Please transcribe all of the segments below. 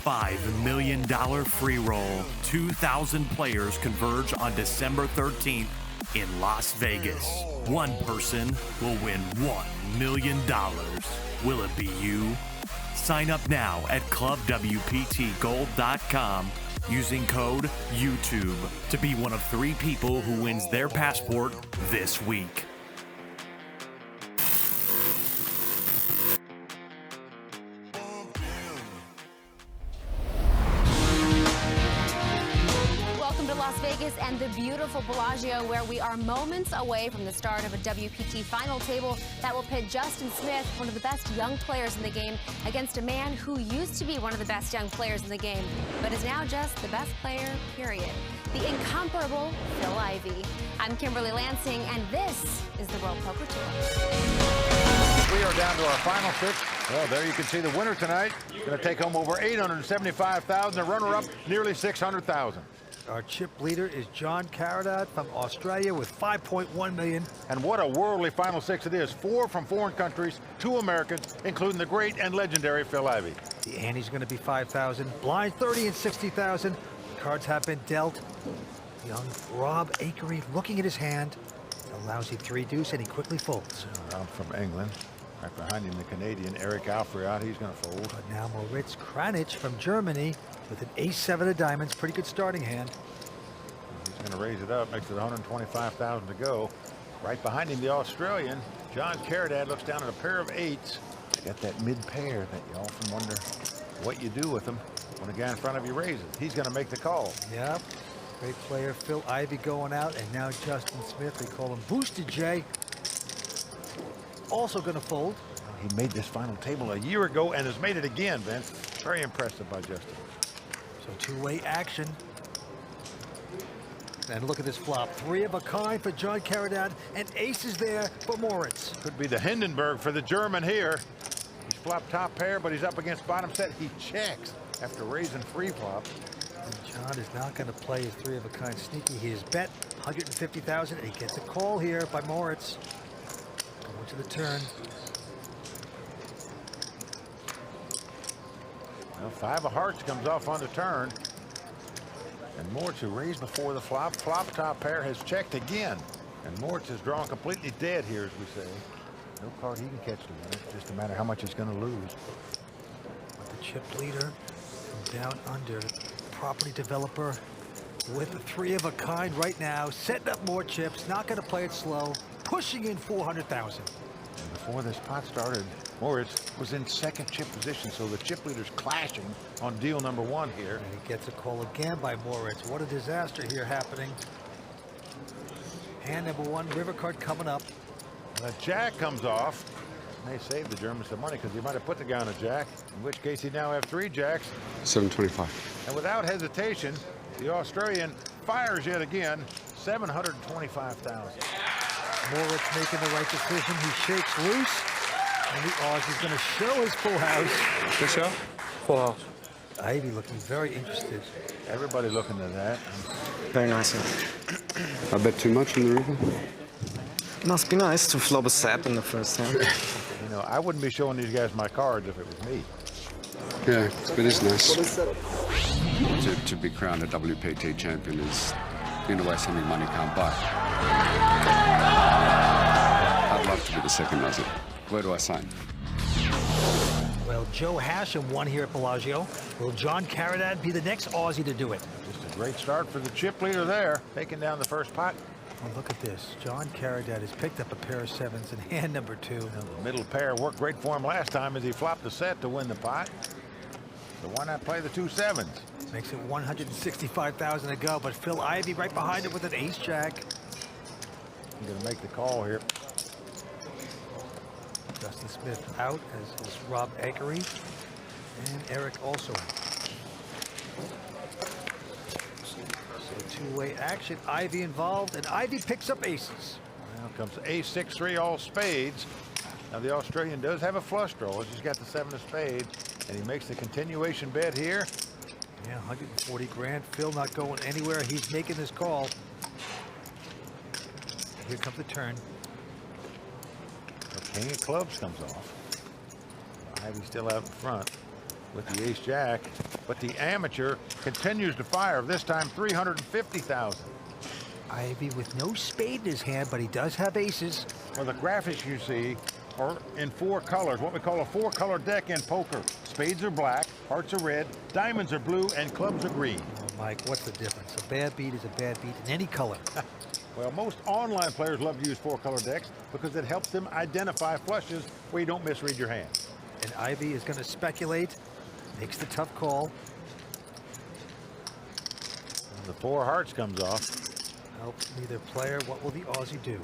$5 million free roll. 2,000 players converge on December 13th in Las Vegas. One person will win $1 million. Will it be you? Sign up now at clubwptgold.com using code YouTube to be one of 3 people who wins their passport this week. Las Vegas and the beautiful Bellagio, where we are moments away from the start of a WPT final table that will pit Justin Smith, one of the best young players in the game, against a man who used to be one of the best young players in the game, but is now just the best player, period. The incomparable Phil Ivey. I'm Kimberly Lansing, and this is the World Poker Tour. We are down to our final 6. Well, there you can see the winner tonight. Going to take home over $875,000. The runner-up, nearly $600,000. Our chip leader is John Caridad from Australia with $5.1 million. And what a worldly final 6 it is. 4 from foreign countries, 2 Americans, including the great and legendary Phil Ivey. The ante's going to be $5,000. Blind 30 and $60,000. Cards have been dealt. Young Rob Akery looking at his hand. A lousy 3-deuce, and he quickly folds. Around from England. Right behind him, the Canadian Eric Afriat. He's going to fold. But now Moritz Kranich from Germany with an ace-7 of diamonds. Pretty good starting hand. He's going to raise it up. Makes it $125,000 to go. Right behind him, the Australian John Caridad looks down at a pair of 8s. Got that mid-pair that you often wonder what you do with them when a guy in front of you raises. He's going to make the call. Yep. Great player Phil Ivey going out, and now Justin Smith. They call him Boosted J. Also going to fold. He made this final table a year ago and has made it again, Vince. Very impressive by Justin. So two-way action. And look at this flop. 3 of a kind for John Caridad, and aces there for Moritz. Could be the Hindenburg for the German here. He's flopped top pair, but he's up against bottom set. He checks after raising free flop. And John is not going to play his 3 of a kind sneaky. He has bet $150,000, and he gets a call here by Moritz. Going to the turn. Well, 5 of hearts comes off on the turn. And Moritz, who raised before the flop top pair, has checked again. And Moritz is drawn completely dead here, as we say. No card he can catch to win it. Just a matter how much he's going to lose. But the chip leader from down under, property developer with a 3 of a kind right now, setting up more chips, not going to play it slow, pushing in $400,000. And before this pot started, Moritz was in second chip position, so the chip leader's clashing on deal number 1 here. And he gets a call again by Moritz. What a disaster here happening. Hand number 1, river card coming up. And a jack comes off. May save the German some money because he might have put the guy on a jack, in which case he now have 3 jacks. 725. And without hesitation, the Australian fires yet again, $725,000. Moritz making the right decision. He shakes loose, and the Aussie's going to show his full house. Good show? Full house. Ivey looking very interested. Everybody looking at that. Very nice. I bet too much on the river. Must be nice to flop a set in the first hand. You know, I wouldn't be showing these guys my cards if it was me. Yeah, it is nice. To be crowned a WPT champion is, in a way, something money can't buy. I'd love to be the second Aussie. Where do I sign? Well, Joe Hashem won here at Bellagio. Will John Caridad be the next Aussie to do it? Just a great start for the chip leader there, taking down the first pot. Well, look at this. John Caridad has picked up a pair of 7s in hand number 2. The middle pair worked great for him last time as he flopped the set to win the pot. So why not play the 2 7s? Makes it $165,000 to go, but Phil Ivey right behind it with an ace-jack. I'm going to make the call here. Justin Smith out, as is Rob Akery, and Eric also. So two-way action, Ivey involved, and Ivey picks up aces. Now comes ace 6-3 all spades. Now the Australian does have a flush draw. He's got the 7 of spades, and he makes the continuation bet here. Yeah, 140 grand. Phil not going anywhere. He's making this call. Here comes the turn. The king of clubs comes off. Ivey still out in front with the ace-jack, but the amateur continues to fire, this time 350,000. Ivey with no spade in his hand, but he does have aces. Well, the graphics you see are in 4 colors, what we call a 4-color deck in poker. Spades are black, hearts are red, diamonds are blue, and clubs are green. Oh, Mike, what's the difference? A bad beat is a bad beat in any color. Well, most online players love to use 4-color decks because it helps them identify flushes where you don't misread your hand. And Ivey is going to speculate, makes the tough call. And the 4 hearts comes off. Helps neither player. What will the Aussie do?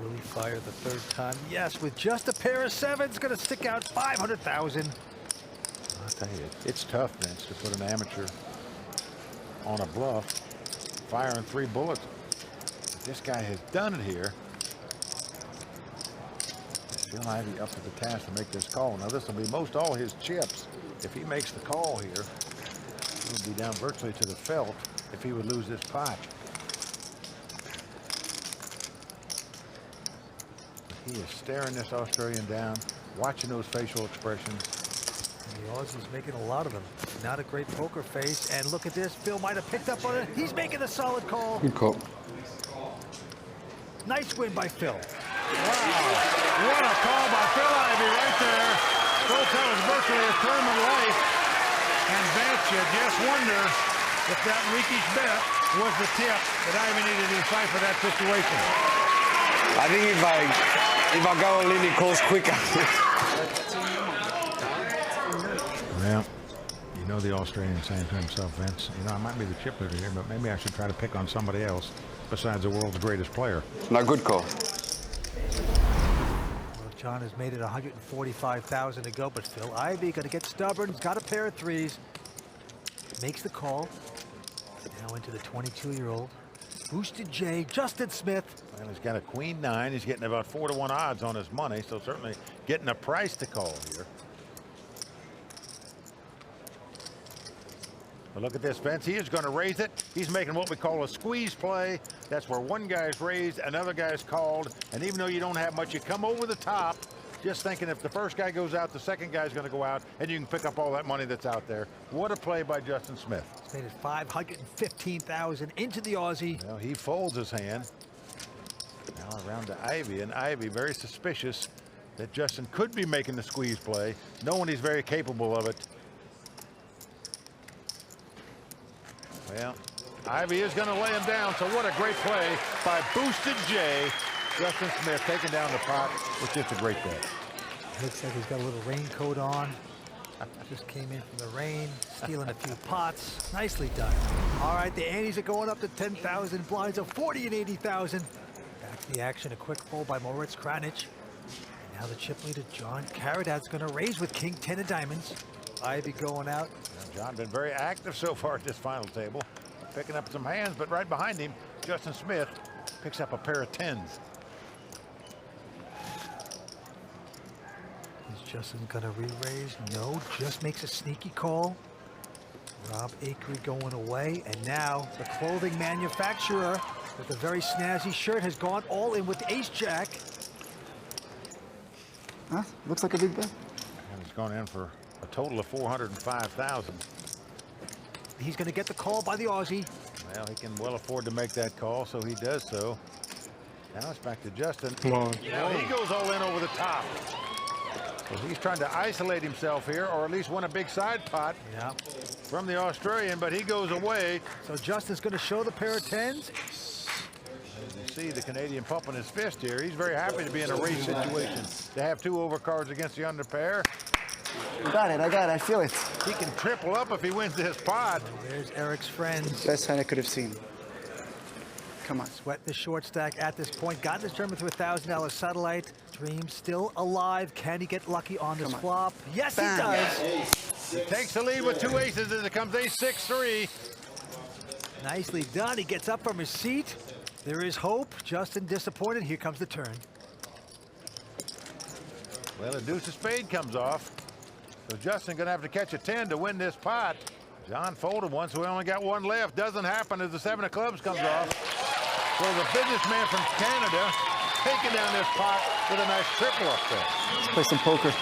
Will he fire the 3rd time? Yes, with just a pair of 7s, going to stick out 500,000. I'll tell you, it's tough, Vince, to put an amateur on a bluff, firing 3 bullets. But this guy has done it here. Phil Ivey up to the task to make this call. Now, this will be most all his chips. If he makes the call here, he would be down virtually to the felt if he would lose this pot. He is staring this Australian down, watching those facial expressions. And the Aussie's making a lot of them. Not a great poker face. And look at this. Phil might have picked up on it. He's making a solid call. Good call. Nice win by Phil. Wow. What a call by Phil Ivey right there. Phil tells virtually a term of life. And Vance, you just wonder if that weakish bet was the tip that Ivey needed to decipher that situation. I think if I go all in, he calls quicker. Well, you know the Australian saying to himself, Vince, you know, I might be the chip leader here, but maybe I should try to pick on somebody else besides the world's greatest player. No, good call. Well, John has made it 145,000 to go, but Phil Ivey going to get stubborn. He's got a pair of 3s. Makes the call. Now into the 22-year-old. Boosted J, Justin Smith. Well, he's got a queen 9. He's getting about 4-to-1 odds on his money, so certainly getting a price to call here. But look at this, Vince. He is going to raise it. He's making what we call a squeeze play. That's where one guy's raised, another guy's called, and even though you don't have much, you come over the top, just thinking if the first guy goes out, the second guy's going to go out, and you can pick up all that money that's out there. What a play by Justin Smith. He's made it 515,000 into the Aussie. Well, he folds his hand. Now around to Ivey, and Ivey very suspicious that Justin could be making the squeeze play, knowing he's very capable of it. Well, Ivey is going to lay him down, so what a great play by Boosted J. Justin Smith taking down the pot with just a great bet. Looks like he's got a little raincoat on. Just came in from the rain, stealing a few pots. Nicely done. All right, the antes are going up to 10,000. Blinds of 40 and 80,000. Back to the action, a quick fold by Moritz Kranich. And now the chip leader, John Caridad's going to raise with King 10 of diamonds. Ivey going out. Well, John been very active so far at this final table, picking up some hands, but right behind him, Justin Smith picks up a pair of 10s. Is Justin gonna re-raise? No, just makes a sneaky call. Rob Akery going away, and now the clothing manufacturer with a very snazzy shirt has gone all in with ace-jack. Huh? Looks like a big bet. And he's gone in for a total of 405,000. He's gonna get the call by the Aussie. Well, he can well afford to make that call, so he does so. Now it's back to Justin. Come on. Now he goes all in over the top. So he's trying to isolate himself here, or at least win a big side pot from the Australian, but he goes away. So Justin's going to show the pair of 10s. As you see the Canadian pumping his fist here, he's very happy to be in a race situation. To have 2 overcards against the under pair. I got it, I feel it. He can triple up if he wins this pot. Well, there's Eric's friends. Best hand I could have seen. Come on. Sweat the short stack at this point. Got this German through $1,000 satellite. Dream still alive. Can he get lucky on this flop? Yes, Bam. he does. He takes the lead with 2 aces as it comes ace-6-3. Nicely done. He gets up from his seat. There is hope. Justin disappointed. Here comes the turn. Well, a deuce of spade comes off. So Justin gonna have to catch a 10 to win this pot. John folded one, so we only got 1 left. Doesn't happen as the 7 of clubs comes off. So the businessman from Canada taking down this pot with a nice triple up there. Let's play some poker.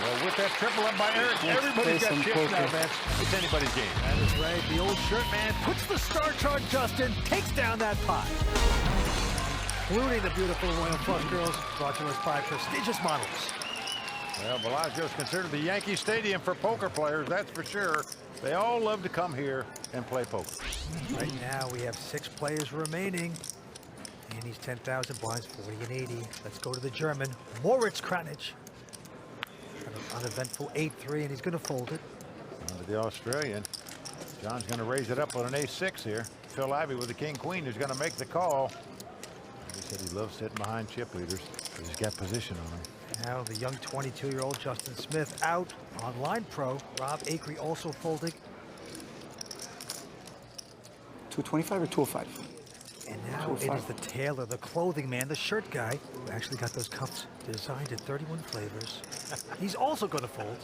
Well, with that triple up by Eric, everybody's got chips now, man. It's anybody's game. That is right. The old shirt man puts the starch on Justin, takes down that pot. Including the beautiful Royal Flush girls, brought to us by prestigious models. Well, Bellagio is considered the Yankee Stadium for poker players, that's for sure. They all love to come here and play poker. Right now, we have 6 players remaining. And he's 10,000 blinds, 40 and 80. Let's go to the German, Moritz Kranich. An uneventful 8-3, and he's going to fold it. On to the Australian. John's going to raise it up on an ace-6 here. Phil Ivey with the king-queen is going to make the call. He said he loves sitting behind chip leaders, but he's got position on him. Now the young 22-year-old Justin Smith out. Online pro, Rob Akery also folding. 225 or 205? And now it is the tailor, the clothing man, the shirt guy, who actually got those cuffs designed in 31 flavors. He's also going to fold.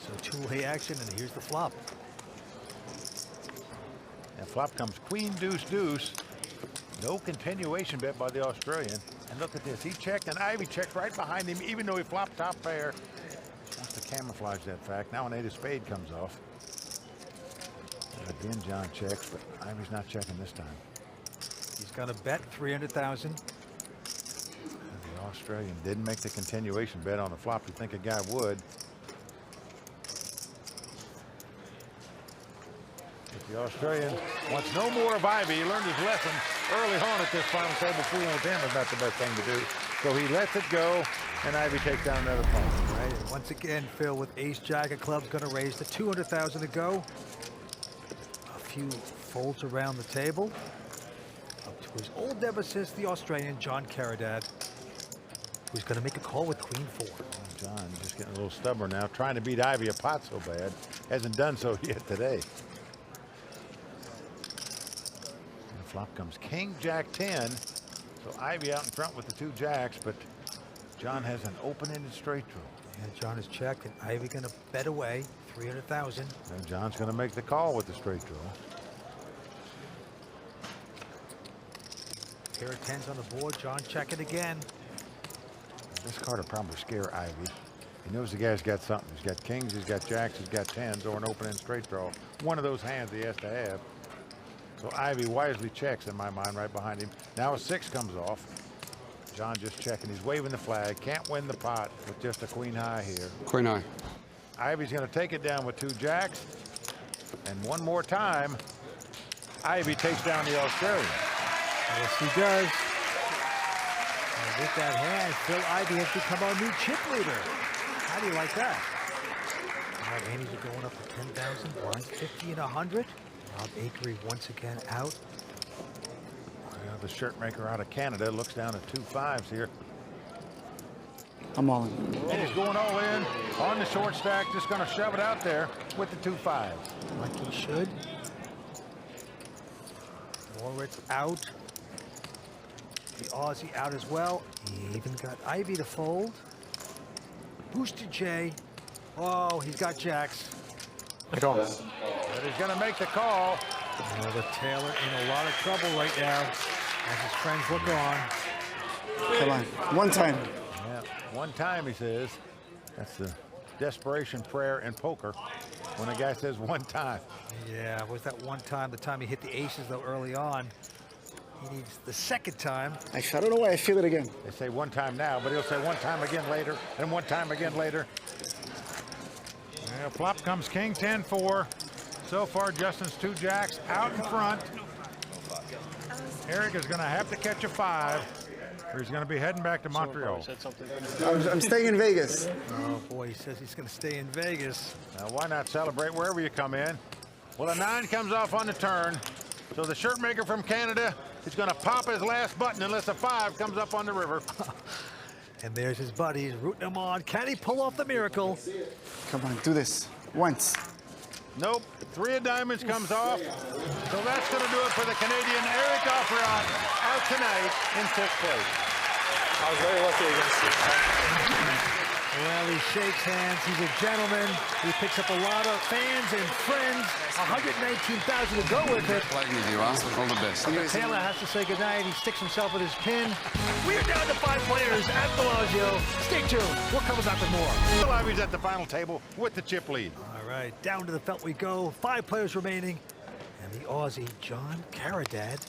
So two-way action, and here's the flop. And flop comes queen, deuce, deuce. No continuation bet by the Australian. And look at this, he checked and Ivey checked right behind him, even though he flopped top pair. Wants to camouflage that fact. Now an 8 of spade comes off. And again, John checks, but Ivey's not checking this time. He's going to bet 300,000. The Australian didn't make the continuation bet on the flop. You think a guy would. But the Australian wants no more of Ivey. He learned his lesson early on at this final table. Fooling with him is not the best thing to do. So he lets it go, and Ivey takes down another point. Right, and once again, Phil with ace-jack of clubs going to raise the 200,000 to go. A few folds around the table. Up to his old nemesis, the Australian, John Caridad, who's going to make a call with queen 4. John just getting a little stubborn now, trying to beat Ivey a pot so bad. Hasn't done so yet today. Flop comes king, jack, 10. So Ivey out in front with the 2 jacks, but John has an open-ended straight draw. And John is checked, and Ivey going to bet away 300,000. And John's going to make the call with the straight draw. Pair of 10s on the board. John checking again. This card will probably scare Ivey. He knows the guy's got something. He's got kings, he's got jacks, he's got 10s, or an open-end straight draw. One of those hands he has to have. So Ivey wisely checks, in my mind, right behind him. Now a 6 comes off. John just checking. He's waving the flag. Can't win the pot with just a queen high here. Queen high. Ivey's going to take it down with 2 jacks. And one more time, Ivey takes down the Australian. Yes, he does. And with that hand, Phil Ivey has become our new chip leader. How do you like that? All right, Annie's are going up to 10,000. Blinds 50 and 100. Rob Akery once again out. Well, the shirt maker out of Canada looks down at 2 5s here. I'm all in. And he's going all in on the short stack, just going to shove it out there with the 2 5s. Like he should. Moritz out. The Aussie out as well. He even got Ivey to fold. Booster J. Oh, he's got jacks. But he's going to make the call. Oh, the Taylor in a lot of trouble right now as his friends look on. Come on, one time. Yeah, one time, he says. That's the desperation prayer in poker when a guy says one time. Yeah, was that one time, the time he hit the aces, though, early on. He needs the second time. I don't know why I feel it again. They say one time now, but he'll say one time again later, and one time again later. Yeah, flop comes king, 10-4. So far, Justin's 2 jacks out in front. Eric is going to have to catch a 5, or he's going to be heading back to Montreal. I'm staying in Vegas. Oh, boy, he says he's going to stay in Vegas. Now, why not celebrate wherever you come in? Well, a 9 comes off on the turn. So the shirt maker from Canada is going to pop his last button unless a 5 comes up on the river. And there's his buddies rooting him on. Can he pull off the miracle? Come on, do this. Once. Nope. 3 of diamonds comes off. So that's going to do it for the Canadian Eric Afriat out tonight in 6th place. I was very lucky against you. Well, he shakes hands. He's a gentleman. He picks up a lot of fans and friends. 119,000 to go with it. Playing with you, all the best. Taylor has to say goodnight. He sticks himself with his pin. We're down to 5 players at Bellagio. Stay tuned. We're coming back with more. Phil Ivey's at the final table with the chip lead. All right, down to the felt we go. 5 players remaining. And the Aussie, John Caridad.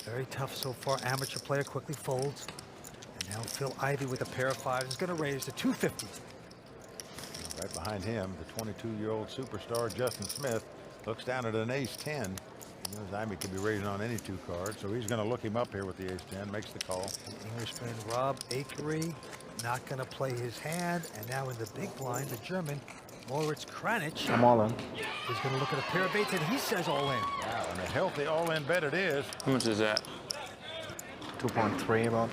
Very tough so far. Amateur player quickly folds. And now Phil Ivey with a pair of 5s is going to raise to 250. Right behind him, the 22-year-old superstar Justin Smith looks down at an ace-10. He knows Ivey could be raising on any 2 cards, so he's going to look him up here with the ace-10, makes the call. The Englishman Rob Akery not going to play his hand. And now in the big blind, the German Moritz Kranich. I'm all in. He's going to look at a pair of 8s, and he says all in. Wow, and a healthy all-in bet it is. How much is that? 2.3 about.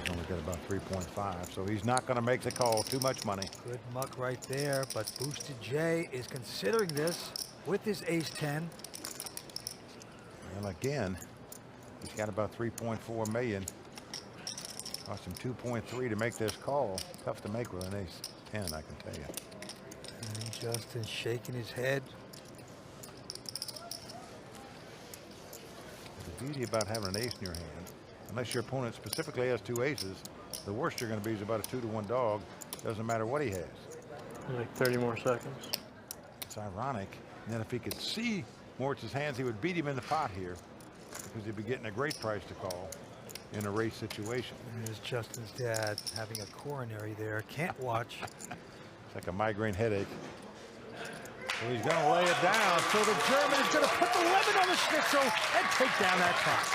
He's only got about 3.5, so he's not going to make the call. Too much money. Good muck right there, but Boosted J is considering this with his ace-10. Well, again, he's got about 3.4 million. Cost him 2.3 to make this call. Tough to make with an ace-10, I can tell you. And Justin shaking his head. The beauty about having an ace in your hand, unless your opponent specifically has 2 aces, the worst you're going to be is about a 2-to-1 dog. Doesn't matter what he has. Like 30 more seconds. It's ironic. And then if he could see Moritz's hands, he would beat him in the pot here, because he'd be getting a great price to call in a race situation. There's Justin's dad having a coronary there. Can't watch. It's like a migraine headache. So he's going to lay it down. So the German is going to put the lemon on the schnitzel and take down that pot.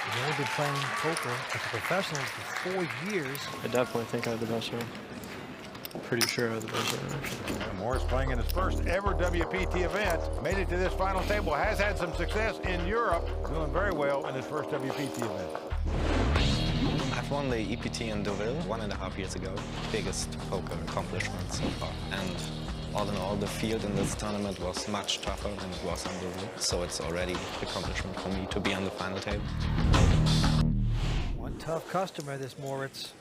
He's only been playing poker as a professional for 4 years. I definitely think I had the best hand. Pretty sure I had the best hand, actually. Morris playing in his first ever WPT event. Made it to this final table. Has had some success in Europe. Doing very well in his first WPT event. I've won the EPT in Deauville 1.5 years ago. Biggest poker accomplishment so far. And all in all, the field in this tournament was much tougher than it was in Deauville. So it's already an accomplishment for me to be on the final table. One tough customer, this Moritz.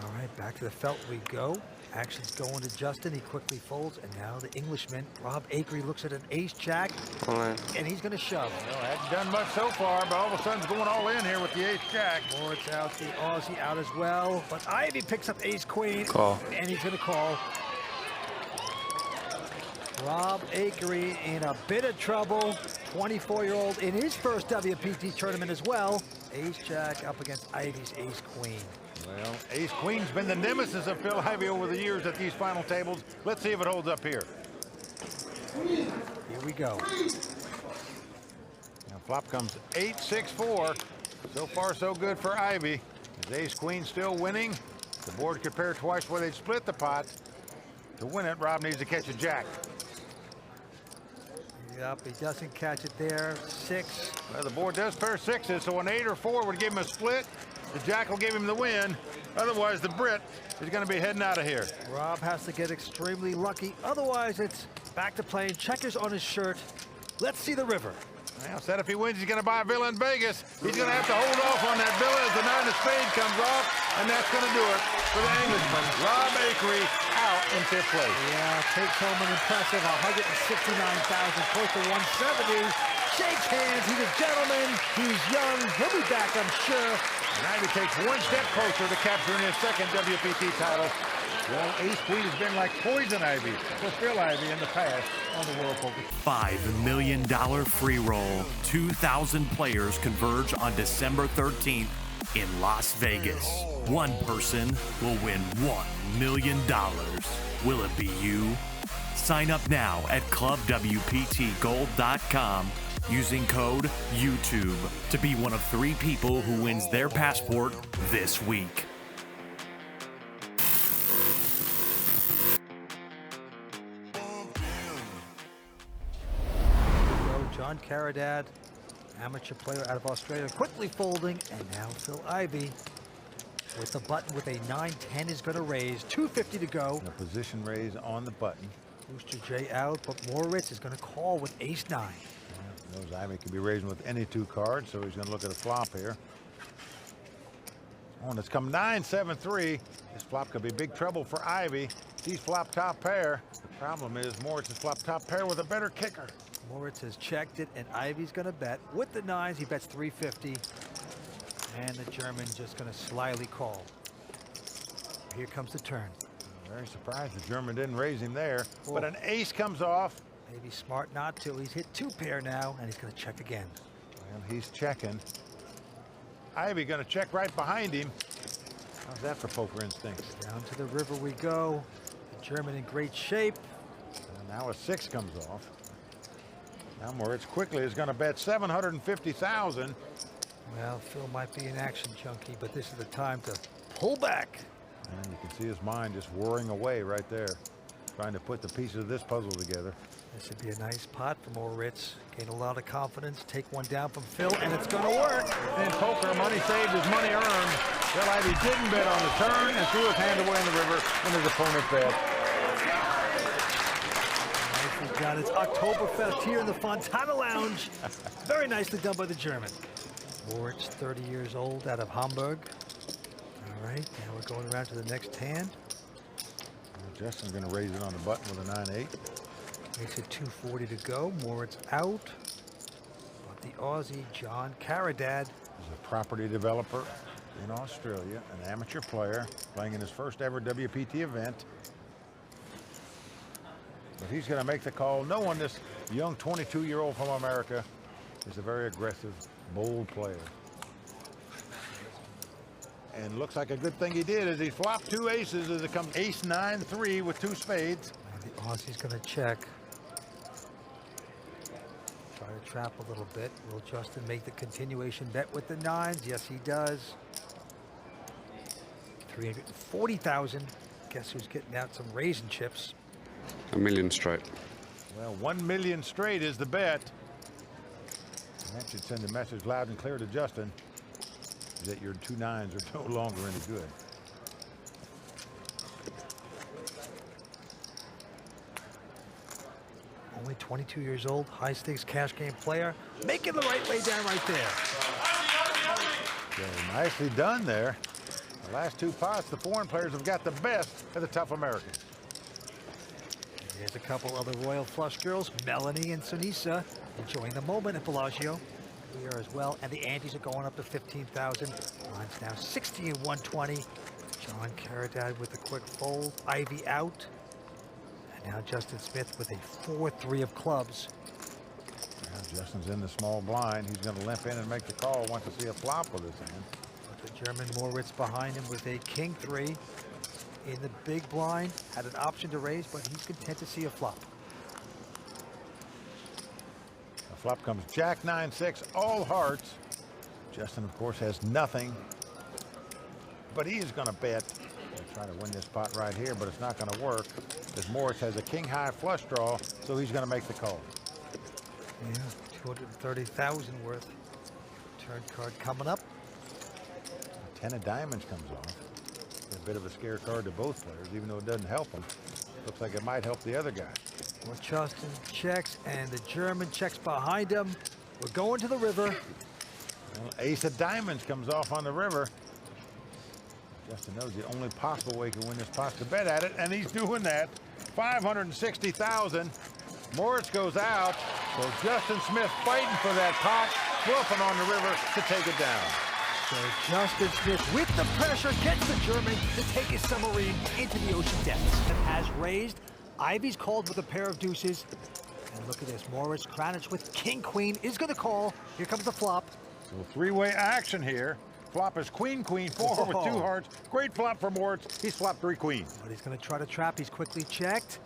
All right, back to the felt we go. Action's going to Justin. He quickly folds, and now the Englishman, Rob Akery, looks at an ace-jack, and he's going to shove. Well, hasn't done much so far, but all of a sudden he's going all in here with the ace-jack. Moritz out, the Aussie out as well, but Ivey picks up ace-queen, and he's going to call. Rob Akery in a bit of trouble. 24-year-old in his first WPT tournament as well. Ace-jack up against Ivey's ace-queen. Well, ace-queen's been the nemesis of Phil Ivey over the years at these final tables. Let's see if it holds up here. Here we go. Now flop comes 8-6-4. So far, so good for Ivey. His ace-queen still winning. The board could pair twice where they'd split the pot. To win it, Rob needs to catch a jack. Yep, he doesn't catch it there. 6. Well, the board does pair 6s, so an 8 or 4 would give him a split. The jack will give him the win. Otherwise, the Brit is going to be heading out of here. Rob has to get extremely lucky. Otherwise, it's back to playing checkers on his shirt. Let's see the river. Well, said if he wins, he's going to buy a villa in Vegas. He's going to have to hold off on that villa as the 9 of spades comes off, and that's going to do it for the Englishman. Rob Akery out in 5th place. Yeah, takes home an impressive 169,000, close to 170. Shakes hands. He's a gentleman. He's young. He'll be back, I'm sure. And Ivey takes 1 step closer to capturing his 2nd WPT title. Well, ace-queen has been like poison ivy for Phil Ivey in the past on the World Poker. $5 million free roll. 2,000 players converge on December 13th in Las Vegas. One person will win $1 million. Will it be you? Sign up now at clubwptgold.com using code YouTube to be one of 3 people who wins their passport this week. John Caridad, amateur player out of Australia, quickly folding, and now Phil Ivey with the button with a 9-10 is going to raise. 250 to go. A position raise on the button. Booster J out, but Moritz is going to call with ace-9. Yeah, knows Ivey can be raising with any 2 cards, so he's going to look at a flop here. Oh, and it's come 9-7-3. This flop could be big trouble for Ivey. He's flop top pair. The problem is Moritz is flop top pair with a better kicker. Moritz has checked it, and Ivey's going to bet. With the nines, he bets 350. And the German just going to slyly call. Here comes the turn. Very surprised the German didn't raise him there. Oh. But an ace comes off. Maybe smart not to. He's hit 2 pair now, and he's going to check again. Well, he's checking. Ivey going to check right behind him. How's that for poker instincts? Down to the river we go. The German in great shape. And now a 6 comes off. Now Moritz quickly is going to bet 750,000. Well, Phil might be an action junkie, but this is the time to pull back. And you can see his mind just whirring away right there, trying to put the pieces of this puzzle together. This would be a nice pot for Moritz. Gain a lot of confidence, take one down from Phil, and it's going to work. In poker, money saved is money earned. Phil Ivey didn't bet on the turn and threw his hand away in the river when his opponent bet. Nicely done. It's Oktoberfest here in the Fontana Lounge. Very nicely done by the German. Moritz, 30 years old, out of Hamburg. All right, now we're going around to the next hand. Well, Justin's going to raise it on the button with a 9-8. Makes it 240 to go. Moritz out. But the Aussie, John Caridad. He's a property developer in Australia, an amateur player, playing in his first ever WPT event. But he's going to make the call. No one, this young 22-year-old from America, is a very aggressive, bold player. And looks like a good thing he did as he flopped 2 aces as it comes ace 9-3 with 2 spades. And the Aussie's going to check. Try to trap a little bit. Will Justin make the continuation bet with the 9s? Yes, he does. 340,000. Guess who's getting out some raisin chips? $1 million straight. Well, 1 million straight is the bet. And that should send a message loud and clear to Justin that your 2 9s are no longer any good. Only 22 years old, high stakes cash game player, making the right way down right there. So nicely done there. The last 2 pots, the foreign players have got the best of the tough Americans. Here's a couple other Royal Flush girls, Melanie and Sunisa, enjoying the moment at Bellagio. We are as well, and the antes are going up to 15,000. Line's now 60 and 120. John Caridad with a quick fold. Ivey out. And now Justin Smith with a 4-3 of clubs. Now Justin's in the small blind. He's going to limp in and make the call. Wants to see a flop with his hand. But the German Moritz behind him with a king 3 in the big blind. Had an option to raise, but he's content to see a flop. Flop comes Jack 9-6, all hearts. Justin, of course, has nothing, but he is going to bet. He'll try to win this pot right here, but it's not going to work because Moritz has a king high flush draw, so he's going to make the call. Yeah, 230,000 worth. Turn card coming up. 10 of diamonds comes off. A bit of a scare card to both players, even though it doesn't help them. Looks like it might help the other guy. Well, Justin checks, and the German checks behind him. We're going to the river. Well, ace of diamonds comes off on the river. Justin knows the only possible way he can win this pot to bet at it, and he's doing that. 560,000. Moritz goes out, so Justin Smith fighting for that pot, bluffing on the river to take it down. So Justin Smith, with the pressure, gets the German to take his submarine into the ocean depths. And has raised. Ivey's called with a pair of deuces. And look at this, Moritz Kranich with king queen is going to call. Here comes the flop. So 3-way action here. Flop is queen, queen, 4 with 2 hearts. Great flop for Moritz. He's flopped 3 queens. But he's going to try to trap. He's quickly checked,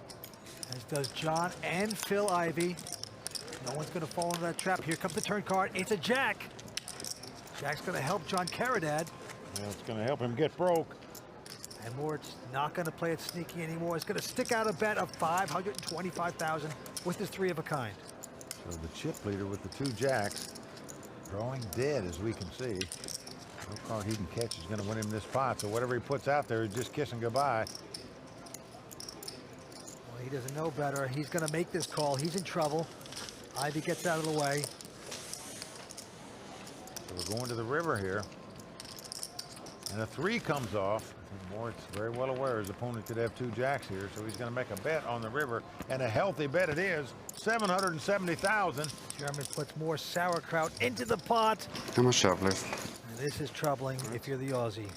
as does John and Phil Ivey. No one's going to fall into that trap. Here comes the turn card. It's a jack. Jack's going to help John Caridad. Well, it's going to help him get broke. And Moritz not going to play it sneaky anymore. He's going to stick out a bet of 525,000 with his 3 of a kind. So the chip leader with the 2 jacks, drawing dead as we can see. No card he can catch is going to win him this pot. So whatever he puts out there, he's just kissing goodbye. Well, he doesn't know better. He's going to make this call. He's in trouble. Ivey gets out of the way. So we're going to the river here. And a 3 comes off. Moritz very well aware his opponent could have 2 jacks here, so he's going to make a bet on the river, and a healthy bet it is. 770,000. German puts more sauerkraut into the pot. How much shot left? And this is troubling if you're the Aussie.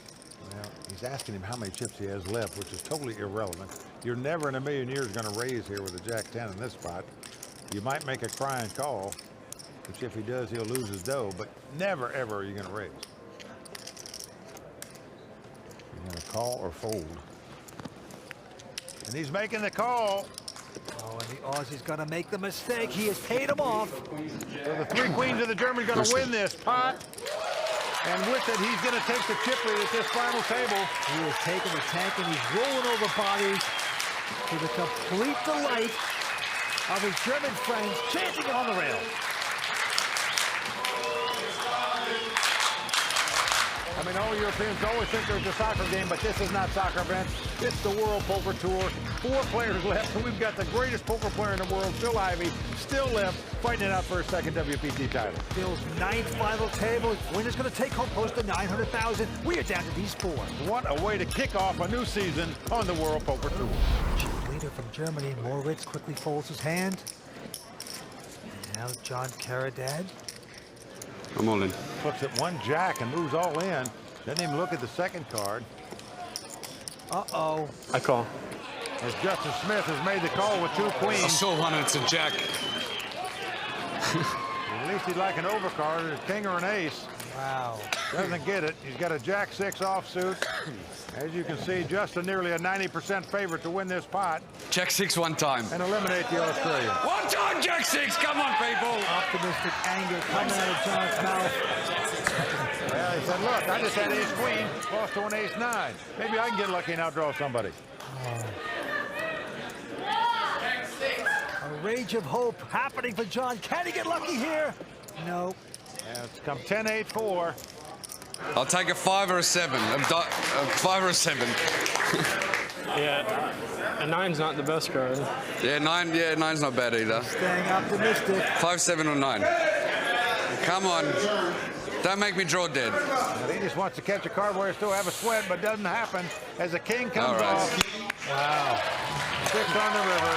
Well, he's asking him how many chips he has left, which is totally irrelevant. You're never in a million years going to raise here with a jack 10 in this spot. You might make a crying call, which if he does, he'll lose his dough, but never, ever are you going to raise. You're going to call or fold. And he's making the call. Oh, and the Aussie's going to make the mistake. He has paid him off. So the 3 queens of the German going to win this pot. And with it, he's going to take the chip lead at this final table. He is taking the tank and he's rolling over bodies to the complete delight of his German friends chanting on the rail. I mean, all Europeans always think there's a soccer game, but this is not soccer, Vince. It's the World Poker Tour. 4 players left, and we've got the greatest poker player in the world, Phil Ivey, still left, fighting it out for his 2nd WPT title. Phil's 9th final table. Winner's going to take home close to 900,000. We are down to these 4. What a way to kick off a new season on the World Poker Tour. Chip leader from Germany, Moritz, quickly folds his hand. And now John Caridad. I'm all in. Looks at 1 jack and moves all in. Doesn't even look at the 2nd card. Uh-oh. I call. As Justin Smith has made the call with 2 queens. I saw one and it's a jack. At least he'd like an overcard, a king or an ace. Wow. Doesn't get it. He's got a jack 6 offsuit. As you can see, Justin nearly a 90% favorite to win this pot. Jack 6 one time. And eliminate the Australian. One time, Jack 6. Come on, people. Optimistic anger coming out of John's mouth. Well, he said, look, I just had ace queen, lost to an ace 9. Maybe I can get lucky and outdraw somebody. A rage of hope happening for John. Can he get lucky here? No. And it's come 10-8-4. I'll take a 5 or a 7. A 5 or a 7. Yeah, a 9's not the best card. Yeah, 9. Yeah, 9's not bad either. Staying optimistic. 5, 7, or 9. Come on. Don't make me draw dead. But he just wants to catch a card where he still have a sweat, but doesn't happen as a king comes off. Wow. 6 on the river.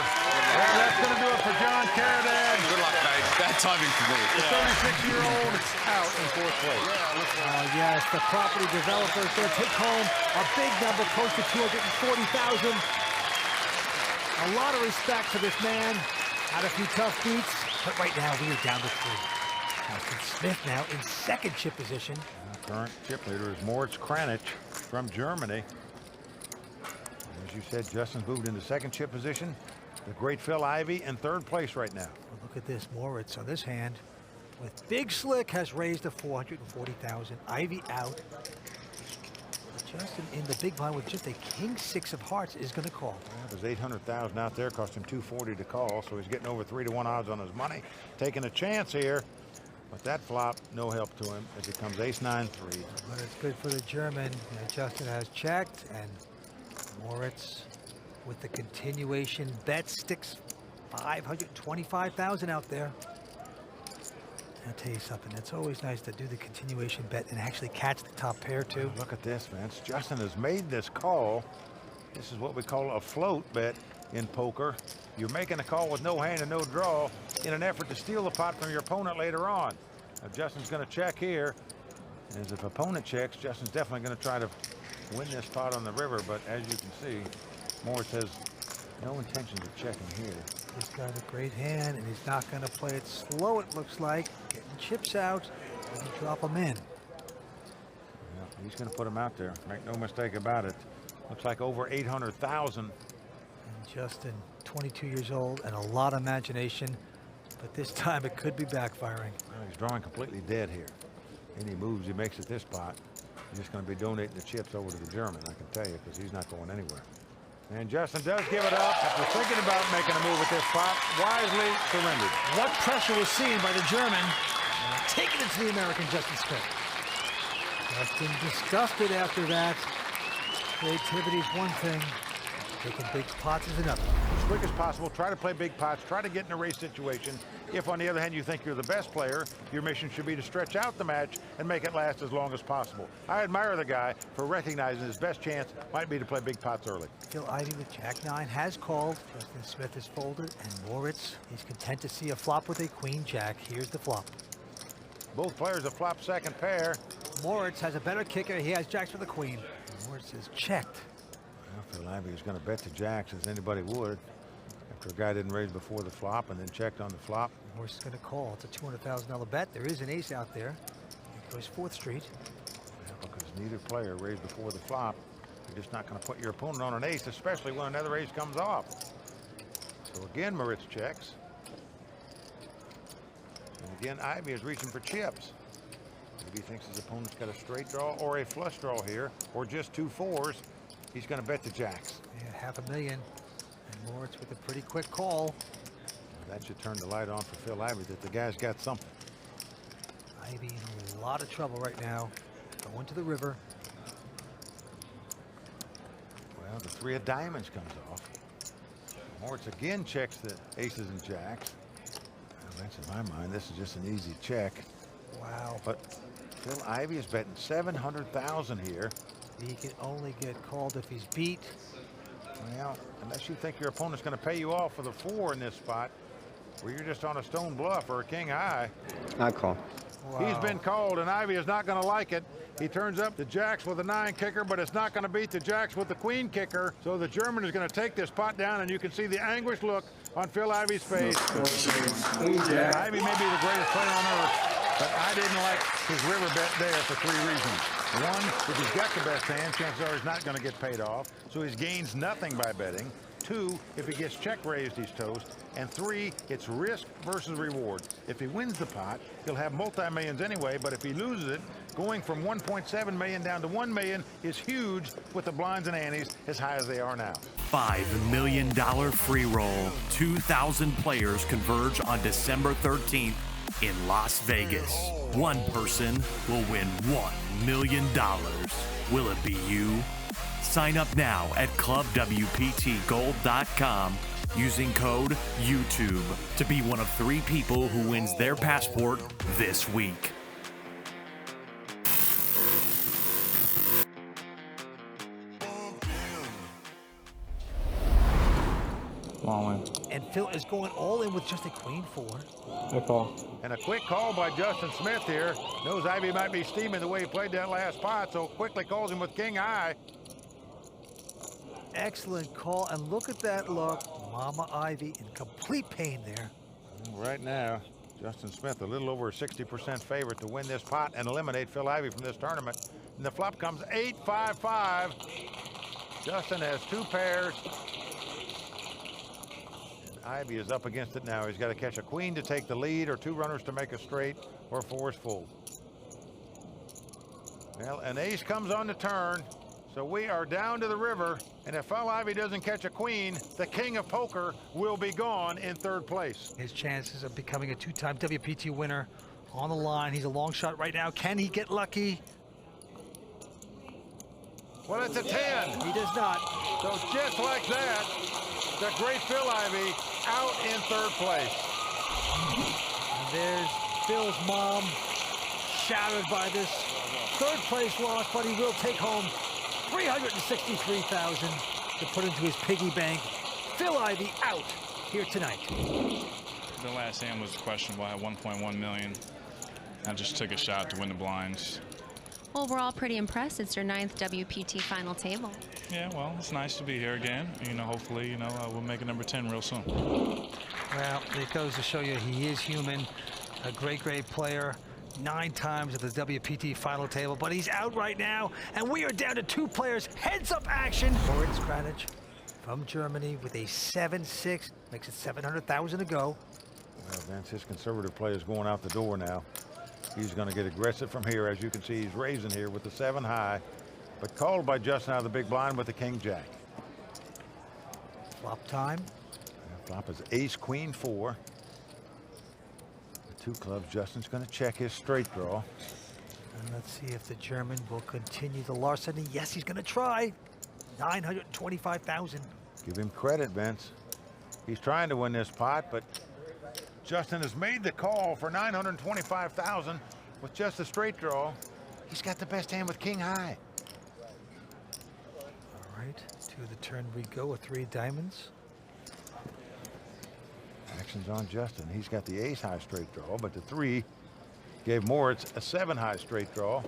Well, that's going to do it for John Caridad. Good luck, mate. Bad timing for me. The 36-year-old out in 4th place. Yes, the property developer is going to take home a big number, close to 240,000. A lot of respect for this man. Had a few tough beats, but right now we are down to 3. Justin Smith now in 2nd chip position. The current chip leader is Moritz Kranich from Germany. As you said, Justin's moved into 2nd chip position. The great Phil Ivey in 3rd place right now. Well, look at this, Moritz on this hand with Big Slick has raised to 440,000. Ivey out. Justin in the big blind with just a king 6 of hearts is going to call. Well, there's 800,000 out there, cost him 240 to call, so he's getting over 3-to-1 odds on his money. Taking a chance here, but that flop, no help to him as it comes ace 9-3. But it's good for the German. Justin has checked, and Moritz with the continuation bet sticks 525,000 out there. I'll tell you something, it's always nice to do the continuation bet and actually catch the top pair too. Look at this, Vince. Justin has made this call. This is what we call a float bet in poker. You're making a call with no hand and no draw in an effort to steal the pot from your opponent later on. Now, Justin's going to check here. As if opponent checks, Justin's definitely going to try to win this pot on the river, but as you can see, Moritz has no intentions of checking here. He's got a great hand, and he's not going to play it slow, it looks like. Getting chips out, and drop them in. Yeah, he's going to put them out there. Make no mistake about it. Looks like over 800,000. And Justin, 22 years old, and a lot of imagination, but this time it could be backfiring. Well, he's drawing completely dead here. Any moves he makes at this spot, he's just going to be donating the chips over to the German, I can tell you, because he's not going anywhere. And Justin does give it up after thinking about making a move at this spot. Wisely surrendered. What pressure was seen by the German, taking it to the American Justin Smith. Justin disgusted after that. Creativity's one thing, Taking big pots is another. As quick as possible, try to play big pots, try to get in a race situation. If, on the other hand, you think you're the best player, your mission should be to stretch out the match and make it last as long as possible. I admire the guy for recognizing his best chance might be to play big pots early. Phil Ivey with Jack-9 has called. Justin Smith is folded, and Moritz is content to see a flop with a Queen-Jack. Here's the flop. Both players have flopped second pair. Moritz has a better kicker. He has jacks for the queen. Moritz is checked. Well, Phil Ivey is going to bet the jacks as anybody would. After a guy didn't raise before the flop and then checked on the flop. Moritz is going to call. It's a $200,000 bet. There is an ace out there. He goes 4th Street. Yeah, because neither player raised before the flop. You're just not going to put your opponent on an ace, especially when another ace comes off. So again, Moritz checks. And again, Ivey is reaching for chips. Maybe he thinks his opponent's got a straight draw or a flush draw here, or just 2 4s. He's going to bet the jacks. Yeah, $500,000. And Moritz with a pretty quick call. That should turn the light on for Phil Ivey that the guy's got something. Ivey in a lot of trouble right now. Going to the river. Well, the 3 of diamonds comes off. Moritz again checks the aces and jacks. Well, that's in my mind, this is just an easy check. Wow. But Phil Ivey is betting $700,000 here. He can only get called if he's beat. Well, unless you think your opponent's going to pay you off for the 4 in this spot, where you're just on a stone bluff or a king high. I call. Wow. He's been called, and Ivey is not going to like it. He turns up the jacks with a 9 kicker, but it's not going to beat the jacks with the queen kicker. So the German is going to take this pot down, and you can see the anguished look on Phil Ivey's face. Ivey may be the greatest player on earth, but I didn't like his river bet there for 3 reasons. 1, if he's got the best hand, chances are he's not going to get paid off, so he gains nothing by betting. 2, if he gets check raised, he's toast. And 3, it's risk versus reward. If he wins the pot, he'll have multi-millions anyway, but if he loses it, going from 1.7 million down to 1 million is huge with the blinds and antes as high as they are now. $5 million free roll. 2,000 players converge on December 13th in Las Vegas. One person will win $1 million. Will it be you? Sign up now at clubwptgold.com using code YouTube to be one of 3 people who wins their passport this week. Long win. And Phil is going all in with just a queen 4. Good call. And a quick call by Justin Smith here. Knows Ivey might be steaming the way he played that last pot, so quickly calls him with king high. Excellent call, and look at that look. Mama Ivey in complete pain there. Right now, Justin Smith a little over a 60% favorite to win this pot and eliminate Phil Ivey from this tournament. And the flop comes 8-5-5. Justin has 2 pairs. And Ivey is up against it now. He's got to catch a queen to take the lead, or 2 runners to make a straight, or 4 is full. Well, an ace comes on the turn. So we are down to the river, and if Phil Ivey doesn't catch a queen, the king of poker will be gone in 3rd place. His chances of becoming a 2-time WPT winner on the line. He's a long shot right now. Can he get lucky? Well, it's a 10. He does not. So just like that, the great Phil Ivey out in 3rd place. And there's Phil's mom, shattered by this 3rd place loss, but he will take home $363,000 to put into his piggy bank. Phil Ivey out here tonight. The last hand was questionable at 1.1 million. I just took a shot to win the blinds. Well, we're all pretty impressed. It's your 9th WPT final table. Yeah, well, it's nice to be here again. You know, hopefully, we'll make it number 10 real soon. Well, it goes to show you he is human, a great, great player. 9 times at the WPT final table, but he's out right now, and we are down to 2 players. Heads-up action. Moritz Kranich from Germany with a 7-6, makes it $700,000 to go. Well, Vince, his conservative play is going out the door now. He's going to get aggressive from here. As you can see, he's raising here with the 7 high, but called by Justin out of the big blind with the king jack. Flop time. Flop is ace queen 4. 2 clubs. Justin's going to check his straight draw. And let's see if the German will continue the larceny. Yes, he's going to try. $925,000. Give him credit, Vince. He's trying to win this pot, but Justin has made the call for $925,000 with just a straight draw. He's got the best hand with king high. All right, to the turn we go with 3 diamonds. Action's on Justin. He's got the ace high straight draw, but the 3 gave Moritz a 7 high straight draw.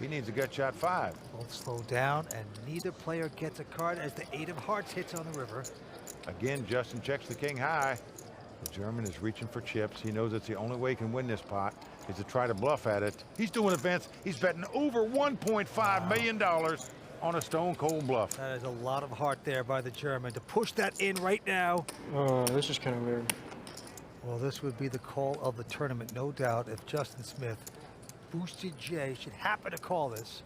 He needs a gut shot 5. Both slow down, and neither player gets a card as the 8 of hearts hits on the river. Again, Justin checks the king high. The German is reaching for chips. He knows it's the only way he can win this pot is to try to bluff at it. He's doing events. He's betting over $1.5 million on a stone cold bluff. That is a lot of heart there by the German to push that in right now. Oh, this is kind of weird. Well, this would be the call of the tournament, no doubt, if Justin Smith, Boosted J, should happen to call this.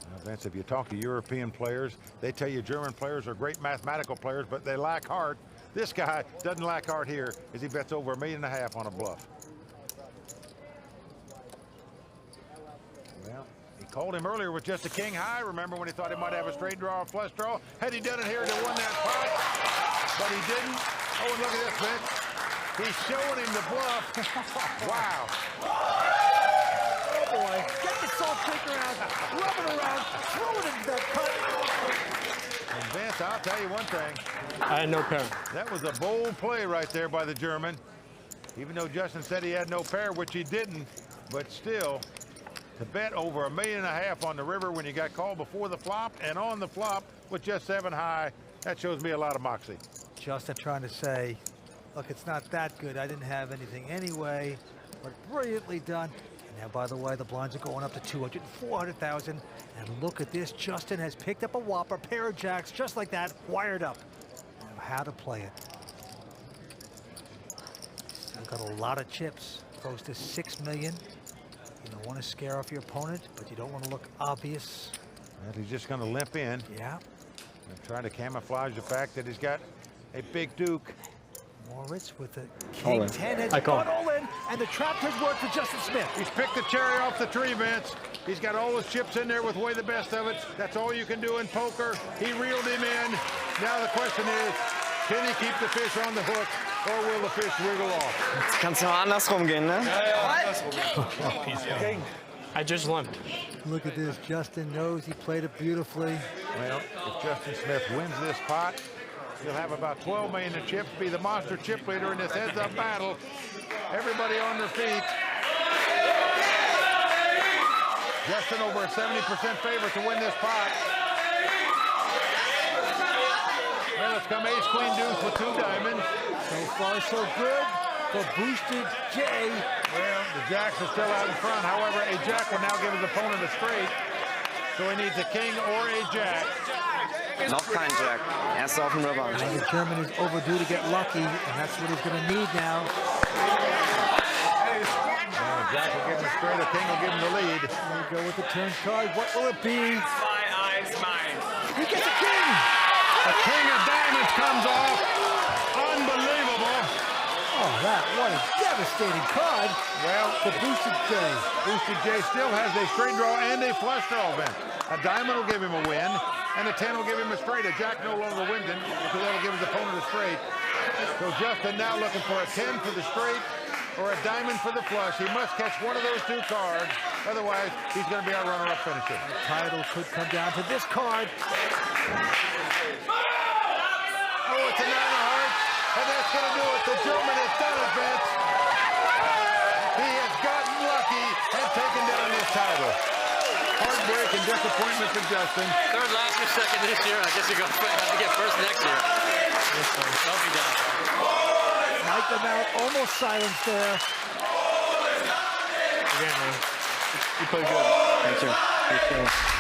Now, Vince, if you talk to European players, they tell you German players are great mathematical players, but they lack heart. This guy doesn't lack heart here as he bets over $1.5 million on a bluff. Well, he called him earlier with just a king high. Remember when he thought he might have a straight draw or flush draw? Had he done it here, he'd have won that pot, but he didn't. Oh, and look at this, Vince. He's showing him the bluff. Wow. Oh boy, get the salt shaker out, rub it around, throw it into that cut. And Vince, I'll tell you one thing. I had no pair. That was a bold play right there by the German. Even though Justin said he had no pair, which he didn't, but still, to bet over $1.5 million on the river when you got called before the flop and on the flop with just 7 high, that shows me a lot of moxie. Justin trying to say, look, it's not that good. I didn't have anything anyway, but brilliantly done. And now, by the way, the blinds are going up to 200, 400,000. And look at this. Justin has picked up a whopper, pair of jacks, just like that, wired up. Now, how to play it. Still got a lot of chips, close to $6 million. You don't want to scare off your opponent, but you don't want to look obvious. And he's just going to limp in. Yeah. And trying to camouflage the fact that he's got a big duke. Moritz with the king 10 has gone all in, and the trap has worked for Justin Smith. He's picked the cherry off the tree, Vince. He's got all his chips in there with way the best of it. That's all you can do in poker. He reeled him in. Now the question is, can he keep the fish on the hook, or will the fish wriggle off? Jetzt kannst du mal andersrum gehen, ne? I just limped. Look at this. Justin knows he played it beautifully. Well, if Justin Smith wins this pot, he'll have about 12 million in chips, be the monster chip leader in this heads-up battle. Everybody on their feet. Justin over a 70% favorite to win this pot. Well, it's come ace, queen, deuce with 2 diamonds. So far, so good for Boosted J. Well, the jacks are still out in front. However, a jack will now give his opponent a straight. So he needs a king or a jack. Noch kein Jack. Erst auf dem River. And the German is overdue to get lucky, and that's what he's going to need now. Jack will give him a straight, a king will give him the lead. There we go with the turn card. What will it be? My eyes, mine. He gets a king! The king of diamonds comes off. Unbelievable. Oh, what a devastating card. Well, for Boosted J. Boosted J still has a straight draw and a flush draw event. A diamond will give him a win, and a 10 will give him a straight. A jack no longer wins him because that'll give his opponent a straight. So Justin now looking for a 10 for the straight or a diamond for the flush. He must catch one of those 2 cards. Otherwise, he's going to be our runner-up finisher. The title could come down to this card. Oh, it's a 9 of hearts, and that's going to do it. The German has done it, Vince. He has gotten lucky and taken down this title. Heartbreak and disappointment for Justin. Third last year, second this year. I guess you're going to have to get first next year. I'll be down. Mike the Mount almost silenced there. Again, man. You played good. Thank you.